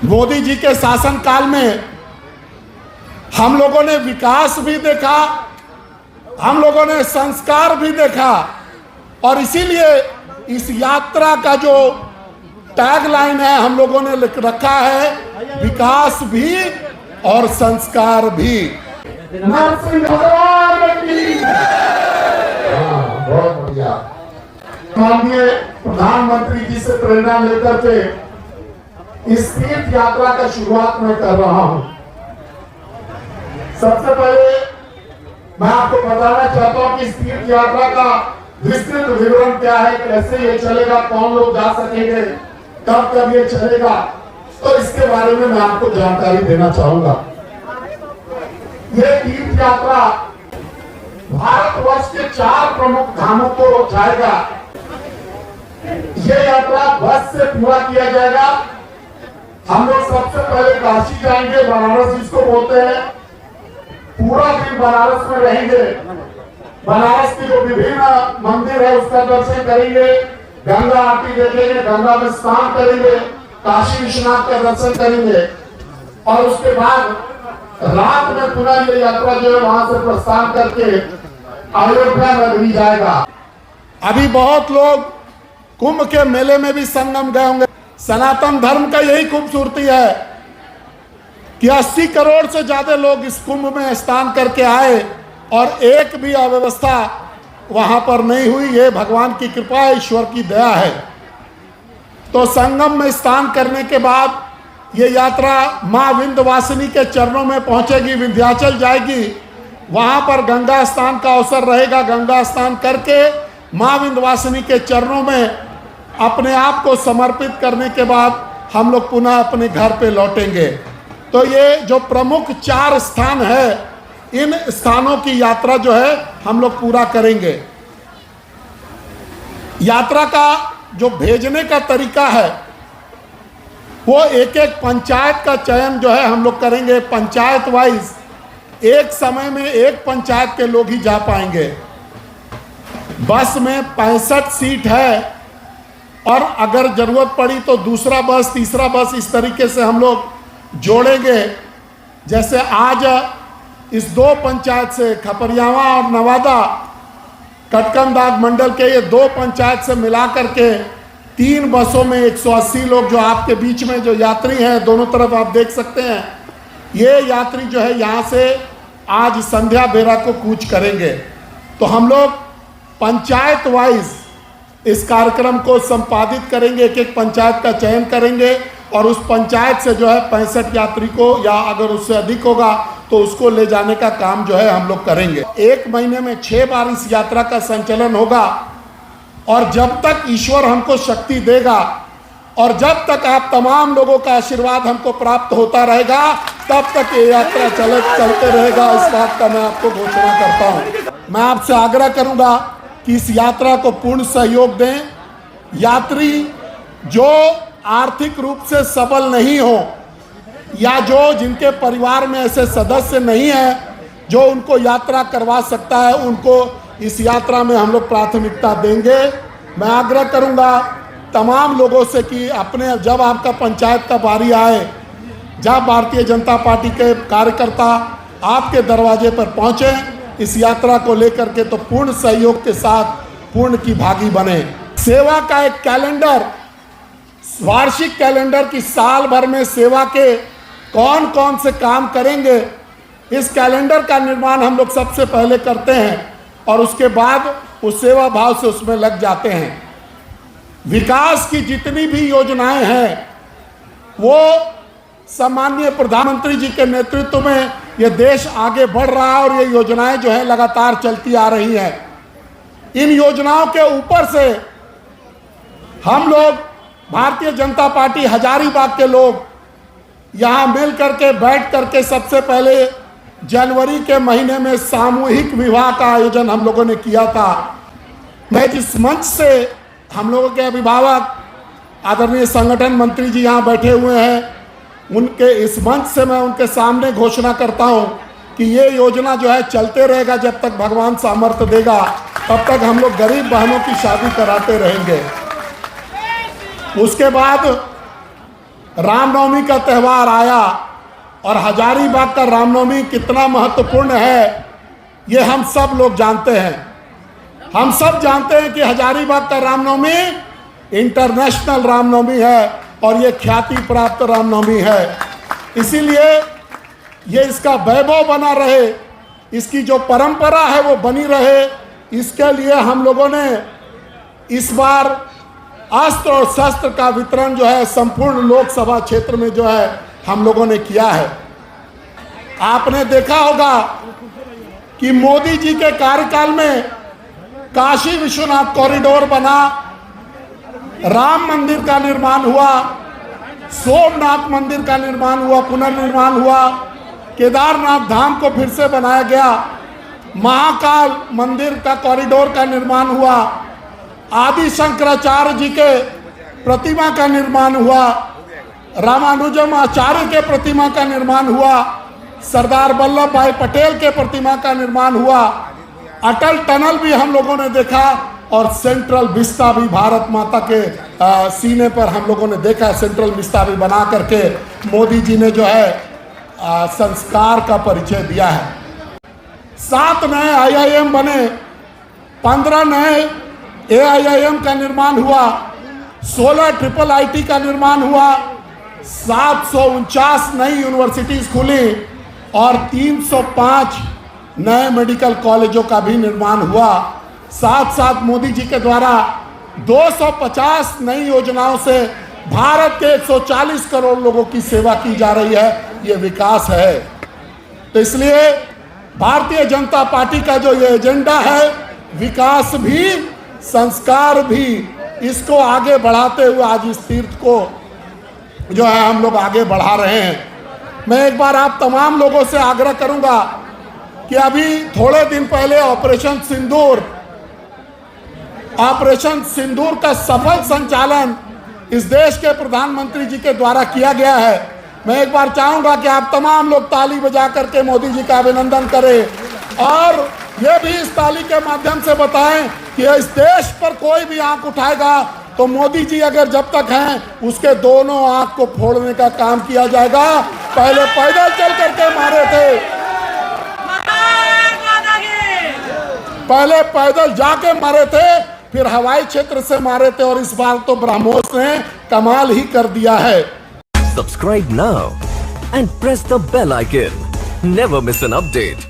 मोदी जी के शासनकाल में हम लोगों ने विकास भी देखा, हम लोगों ने संस्कार भी देखा, और इसीलिए इस यात्रा का जो टैगलाइन है हम लोगों ने लिख रखा है, विकास भी और संस्कार भी। नरसिंह भगवान की बहुत बढ़िया। माननीय प्रधानमंत्री जी से प्रेरणा लेकर के इस तीर्थ यात्रा का शुरुआत मैं कर रहा हूं। सबसे पहले मैं आपको बताना चाहता हूं कि इस तीर्थ यात्रा का विस्तृत विवरण क्या है, कैसे ये चलेगा, कौन लोग जा सकेंगे, कब कब ये चलेगा, तो इसके बारे में मैं आपको जानकारी देना चाहूंगा। ये तीर्थ यात्रा भारतवर्ष के 4 प्रमुख धामों को जाएगा। ये यात्रा बस से पूरा किया जाएगा। हम लोग सबसे पहले काशी जाएंगे, बनारस जिसको बोलते हैं, पूरा दिन बनारस में रहेंगे। बनारस की जो विभिन्न मंदिर है उसका दर्शन करेंगे, गंगा आरती देखेंगे, गंगा में स्नान करेंगे, काशी विश्वनाथ का दर्शन करेंगे, और उसके बाद रात में पुनः ये यात्रा जो है वहां से प्रस्थान करके अयोध्या नगरी जाएगा। अभी बहुत लोग कुंभ के मेले में भी संगम गए होंगे। सनातन धर्म का यही खूबसूरती है कि 80 करोड़ से ज्यादा लोग इस कुंभ में स्नान करके आए और एक भी अव्यवस्था वहां पर नहीं हुई। ये भगवान की कृपा है, ईश्वर की दया है। तो संगम में स्नान करने के बाद ये यात्रा मां विंध्यवासिनी के चरणों में पहुंचेगी, विंध्याचल जाएगी। वहां पर गंगा स्नान का अवसर रहेगा। गंगा स्नान करके मां विंध्यवासिनी के चरणों में अपने आप को समर्पित करने के बाद हम लोग पुनः अपने घर पे लौटेंगे। तो ये जो प्रमुख 4 स्थान है, इन स्थानों की यात्रा जो है हम लोग पूरा करेंगे। यात्रा का जो भेजने का तरीका है वो एक एक पंचायत का चयन जो है हम लोग करेंगे। पंचायत वाइज एक समय में एक पंचायत के लोग ही जा पाएंगे। बस में 65 सीट है, और अगर जरूरत पड़ी तो दूसरा बस, तीसरा बस, इस तरीके से हम लोग जोड़ेंगे। जैसे आज इस 2 पंचायत से, खपरियावा और नवादा कटकमदाग मंडल के ये 2 पंचायत से मिला करके 3 बसों में 180 लोग जो आपके बीच में जो यात्री हैं, दोनों तरफ आप देख सकते हैं, ये यात्री जो है यहाँ से आज संध्या बेरा को कूच करेंगे। तो हम लोग पंचायत वाइज इस कार्यक्रम को संपादित करेंगे, एक एक पंचायत का चयन करेंगे, और उस पंचायत से जो है 65 यात्री को, या अगर उससे अधिक होगा तो उसको ले जाने का काम जो है हम लोग करेंगे। 1 महीने में 6 बार इस यात्रा का संचालन होगा, और जब तक ईश्वर हमको शक्ति देगा और जब तक आप तमाम लोगों का आशीर्वाद हमको प्राप्त होता रहेगा, तब तक ये यात्रा चलते रहेगा। इस बात का मैं आपको घोषणा करता हूँ। मैं आपसे आग्रह करूंगा कि इस यात्रा को पूर्ण सहयोग दें। यात्री जो आर्थिक रूप से सबल नहीं हो, या जो जिनके परिवार में ऐसे सदस्य नहीं है जो उनको यात्रा करवा सकता है, उनको इस यात्रा में हम लोग प्राथमिकता देंगे। मैं आग्रह करूंगा तमाम लोगों से कि अपने, जब आपका पंचायत का बारी आए, जब भारतीय जनता पार्टी के कार्यकर्ता आपके दरवाजे पर पहुंचे इस यात्रा को लेकर के, तो पूर्ण सहयोग के साथ पूर्ण की भागी बने। सेवा का एक कैलेंडर, वार्षिक कैलेंडर की साल भर में सेवा के कौन कौन से काम करेंगे, इस कैलेंडर का निर्माण हम लोग सबसे पहले करते हैं, और उसके बाद उस सेवा भाव से उसमें लग जाते हैं। विकास की जितनी भी योजनाएं हैं वो सम्माननीय प्रधानमंत्री जी के नेतृत्व में ये देश आगे बढ़ रहा है, और ये योजनाएं जो है लगातार चलती आ रही हैं। इन योजनाओं के ऊपर से हम लोग भारतीय जनता पार्टी हजारीबाग के लोग यहाँ मिल करके, बैठ करके, सबसे पहले जनवरी के महीने में सामूहिक विवाह का आयोजन हम लोगों ने किया था। मैं जिस मंच से, हम लोगों के अभिभावक आदरणीय संगठन मंत्री जी यहाँ बैठे हुए हैं, उनके इस मंच से मैं उनके सामने घोषणा करता हूँ कि ये योजना जो है चलते रहेगा। जब तक भगवान सामर्थ्य देगा तब तक हम लोग गरीब बहनों की शादी कराते रहेंगे। उसके बाद रामनवमी का त्यौहार आया और हजारीबाग का रामनवमी कितना महत्वपूर्ण है ये हम सब लोग जानते हैं। हम सब जानते हैं कि हजारीबाग का रामनवमी इंटरनेशनल रामनवमी है और ये ख्याति प्राप्त रामनवमी है। इसीलिए ये इसका वैभव बना रहे, इसकी जो परंपरा है वो बनी रहे, इसके लिए हम लोगों ने इस बार अस्त्र और शस्त्र का वितरण जो है संपूर्ण लोकसभा क्षेत्र में जो है हम लोगों ने किया है। आपने देखा होगा कि मोदी जी के कार्यकाल में काशी विश्वनाथ कॉरिडोर बना, राम मंदिर का निर्माण हुआ, सोमनाथ मंदिर का निर्माण हुआ, पुनर्निर्माण हुआ, केदारनाथ धाम को फिर से बनाया गया, महाकाल मंदिर का कॉरिडोर का निर्माण हुआ, आदि शंकराचार्य जी के प्रतिमा का निर्माण हुआ, रामानुजम आचार्य के प्रतिमा का निर्माण हुआ, सरदार वल्लभ भाई पटेल के प्रतिमा का निर्माण हुआ, अटल टनल भी हम लोगों ने देखा और सेंट्रल विस्टा भी भारत माता के सीने पर हम लोगों ने देखा। सेंट्रल विस्टा भी बना करके मोदी जी ने जो है संस्कार का परिचय दिया है। 7 नए IIM बने, 15 नए AIIM का निर्माण हुआ, 16 IIIT का निर्माण हुआ, 749 नई यूनिवर्सिटीज खुली और 305 नए मेडिकल कॉलेजों का भी निर्माण हुआ। साथ साथ मोदी जी के द्वारा 250 नई योजनाओं से भारत के 140 करोड़ लोगों की सेवा की जा रही है। ये विकास है। तो इसलिए भारतीय जनता पार्टी का जो ये एजेंडा है, विकास भी संस्कार भी, इसको आगे बढ़ाते हुए आज इस तीर्थ को जो है हम लोग आगे बढ़ा रहे हैं। मैं एक बार आप तमाम लोगों से आग्रह करूंगा कि अभी थोड़े दिन पहले ऑपरेशन सिंदूर का सफल संचालन इस देश के प्रधानमंत्री जी के द्वारा किया गया है। मैं एक बार चाहूंगा कि आप तमाम लोग ताली बजा करके मोदी जी का अभिनंदन करें और ये भी इस ताली के माध्यम से बताएं कि इस देश पर कोई भी आंख उठाएगा तो मोदी जी अगर जब तक हैं उसके दोनों आंख को फोड़ने का काम किया जाएगा। पहले पैदल चल करके मारे थे, पहले पैदल जाके मारे थे, फिर हवाई क्षेत्र से मारे थे और इस बार तो ब्रह्मोस ने कमाल ही कर दिया है। Subscribe now and press the bell icon. Never miss an update.